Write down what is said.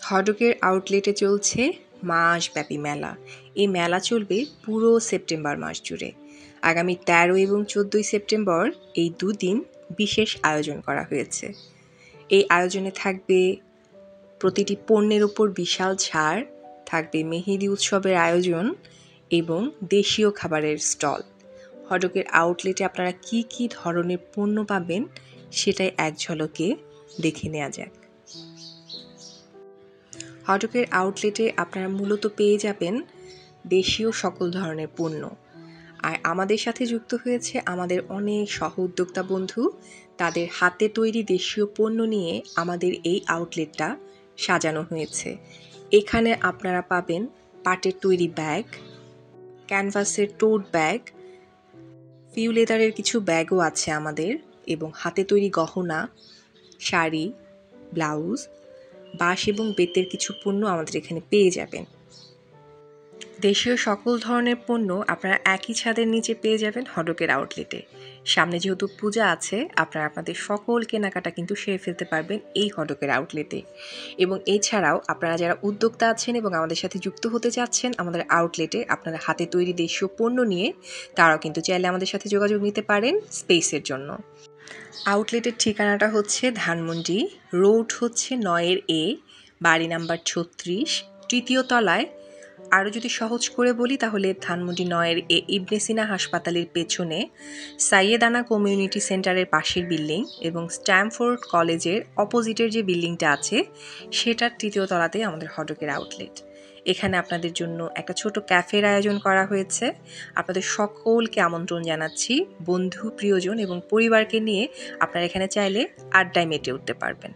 হডকের আউটলেটে চলছে মাসব্যাপী মেলা। এই মেলা চলবে পুরো সেপ্টেম্বর মাস জুড়ে। আগামী 13 এবং 14 সেপ্টেম্বর এই দুদিন বিশেষ আয়োজন করা হয়েছে। এই আয়োজনে থাকবে প্রতিটি পণ্যের উপর বিশাল ছাড়, থাকবে মেহেদি উৎসবের আয়োজন এবং দেশীয় খাবারের স্টল। হডকের আউটলেটে আপনারা কি কি ধরনের পণ্য পাবেন সেটাই এক ঝলকে দেখে নেওয়া যাক। হডকের আউটলেটে আপনারা মূলত পেয়ে যাবেন দেশীয় সকল ধরনের পণ্য। আর আমাদের সাথে যুক্ত হয়েছে আমাদের অনেক সহ উদ্যোক্তা বন্ধু। তাদের হাতে তৈরি দেশীয় পণ্য নিয়ে আমাদের এই আউটলেটটা সাজানো হয়েছে। এখানে আপনারা পাবেন পাটের তৈরি ব্যাগ, ক্যানভাসের টোট ব্যাগ, ফিউ লেদারের কিছু ব্যাগও আছে আমাদের, এবং হাতে তৈরি গহনা, শাড়ি, ব্লাউজ, বাঁশ এবং বেতের কিছু পণ্য আমাদের এখানে পেয়ে যাবেন। দেশীয় সকল ধরনের পণ্য আপনারা একই ছাদের নিচে পেয়ে যাবেন হডকের আউটলেটে। সামনে যেহেতু পূজা আছে, আপনারা আপনাদের সকল কেনাকাটা কিন্তু সেরে ফেলতে পারবেন এই হডকের আউটলেটে। এবং এছাড়াও আপনারা যারা উদ্যোক্তা আছেন এবং আমাদের সাথে যুক্ত হতে চাচ্ছেন আমাদের আউটলেটে আপনারা হাতে তৈরি দেশীয় পণ্য নিয়ে, তারাও কিন্তু চাইলে আমাদের সাথে যোগাযোগ নিতে পারেন স্পেসের জন্য। আউটলেটের ঠিকানাটা হচ্ছে ধানমন্ডি, রোড হচ্ছে 9-A, বাড়ি নাম্বার 36, তৃতীয় তলায়। আরও যদি সহজ করে বলি তাহলে ধানমন্ডি 9-A ইবনে সিনা হাসপাতালের পেছনে সাইয়েদানা কমিউনিটি সেন্টারের পাশের বিল্ডিং এবং স্ট্যামফোর্ড কলেজের অপোজিটের যে বিল্ডিংটা আছে সেটার তৃতীয় তলাতেই আমাদের হডকের আউটলেট। এখানে আপনাদের জন্য একটা ছোট ক্যাফের আয়োজন করা হয়েছে। আপনাদের সকলকে আমন্ত্রণ জানাচ্ছি। বন্ধু, প্রিয়জন এবং পরিবারকে নিয়ে আপনারা এখানে চাইলে আড্ডায় মেতে উঠতে পারবেন।